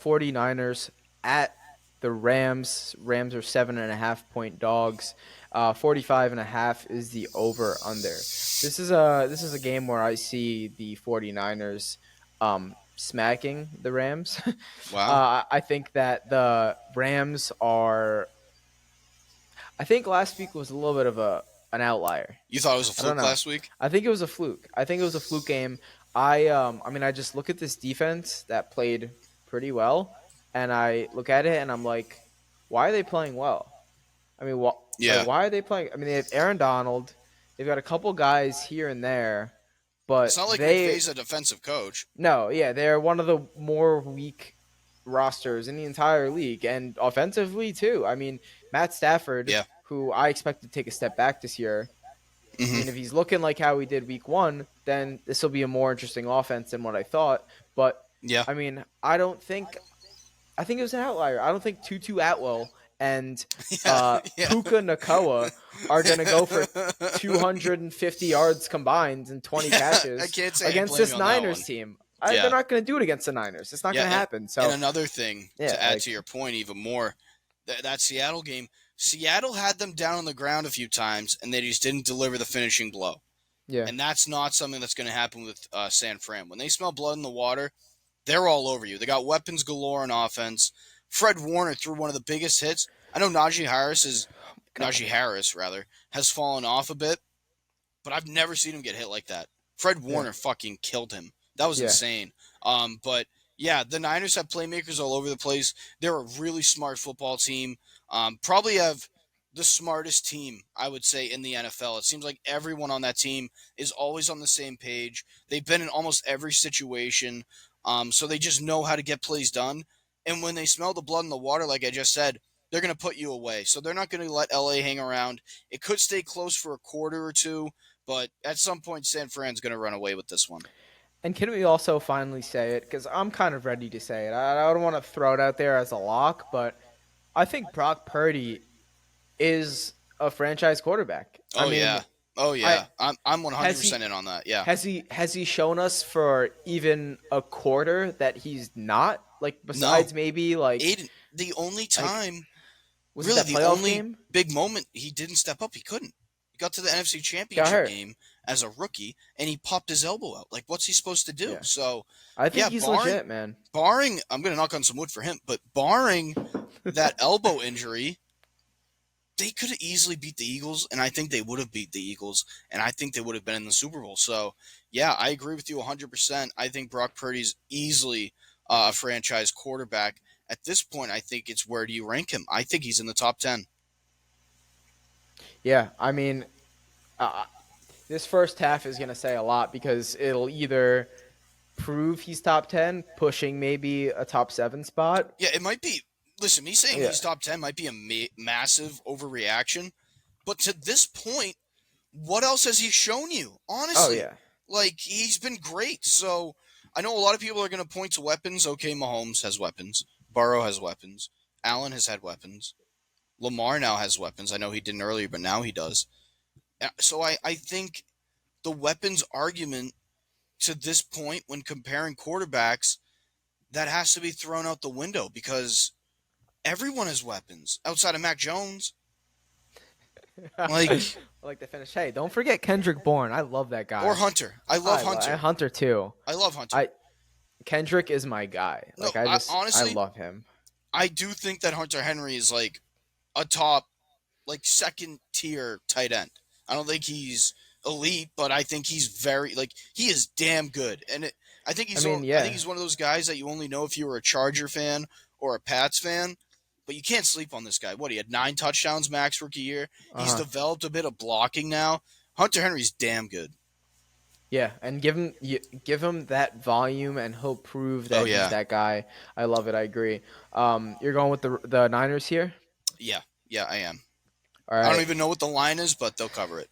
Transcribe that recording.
49ers at the Rams. Rams are 7.5 point dogs. 45.5 is the over under. This is a game where I see the 49ers smacking the Rams. Wow. I think that the Rams are. I think last week was a little bit of an outlier. You thought it was a I don't fluke know. last week? I think it was a fluke. I think it was a fluke game. I mean I just look at this defense that played pretty well and I look at it and I'm like, why are they playing well? I mean, Yeah. why are they playing? I mean, they have Aaron Donald. They've got a couple guys here and there, It's but not like they McVay's a defensive coach. no, yeah, they're one of the more weak rosters in the entire league and offensively too. I mean, Matt Stafford, Yeah. who I expect to take a step back this year, I Hmm. mean, if he's looking like how he did week one, then this will be a more interesting offense than what I thought. But Yeah. I mean, I think it was an outlier. I don't think Tutu Atwell and Yeah. Yeah. Puka Nakoa are going to go for 250 yards combined and 20 I catches can't say I against blame this you on that Niners one. team. Yeah. They're not going to do it against the Niners. It's not Yeah. going to happen. And So another thing yeah, to add like to your point even more, that Seattle game, Seattle had them down on the ground a few times, and they just didn't deliver the finishing blow. yeah, And that's not something that's going to happen with San Fran. When they smell blood in the water, they're all over you. They got weapons galore on offense. Fred Warner threw one of the biggest hits. I know God, Najee Harris rather has fallen off a bit, but I've never seen him get hit like that. Fred yeah, Warner fucking killed him. That was yeah, insane. But yeah, the Niners have playmakers all over the place. They're a really smart football team. Probably have the smartest team, I would say, in the NFL. It seems like everyone on that team is always on the same page. They've been in almost every situation, so they just know how to get plays done. And when they smell the blood in the water, like I just said, they're going to put you away. So they're not going to let LA hang around. It could stay close for a quarter or two, but at some point, San Fran's going to run away with this one. And can we also finally say it? Because I'm kind of ready to say it. I don't want to throw it out there as a lock, but I think Brock Purdy is a franchise quarterback. I Oh mean, yeah, oh I yeah. I'm has 100% he in on that. Yeah. has he shown us for even a quarter that he's not like No, besides maybe like Aiden. The only like time, was it really, that the playoff only game? big moment he didn't step up. He couldn't. He got to the NFC Got Championship hurt. game as a rookie, and he popped his elbow out. Like, what's he supposed to do? Yeah, So, I yeah, think he's legit, man. I'm gonna knock on some wood for him, but barring that elbow injury, they could have easily beat the Eagles, and I think they would have beat the Eagles, and I think they would have been in the Super Bowl. So, yeah, I agree with you 100%. I think Brock Purdy's easily a franchise quarterback. At this point, I think it's where do you rank him? I think he's in the top 10. Yeah, I mean, uh, this first half is gonna say a lot because it'll either prove he's top 10, pushing maybe a top 7 spot. Yeah, it might be. Listen, me saying Yeah. he's top 10 might be a massive overreaction, but to this point, what else has he shown you? Oh Honestly, yeah. like he's been great. So I know a lot of people are going to point to weapons. Okay, Mahomes has weapons. Burrow has weapons. Allen has had weapons. Lamar now has weapons. I know he didn't earlier, but now he does. So I think the weapons argument to this point, when comparing quarterbacks, that has to be thrown out the window because everyone has weapons outside of Mac Jones. I Like, like to finish. Hey, don't forget Kendrick Bourne. I love that or guy. Hunter. I love Hunter. Hunter too. I love Hunter. I Kendrick is my guy. No, Like I honestly, love him. I do think that Hunter Henry is like a top, like second tier tight end. I don't think he's elite, but I think he's very like he is damn good. And I mean, I think yeah. he's one of those guys that you only know if you were a Charger fan or a Pats fan. But you can't sleep on this guy. What, he had 9 touchdowns max rookie year. He's Uh-huh. developed a bit of blocking now. Hunter Henry's damn good. Yeah, and give him that volume, and he'll prove Oh that he's yeah, that guy. I love it. I agree. You're going with the Niners here. yeah, yeah. I am. All I don't right. even know what the line is, but they'll cover it.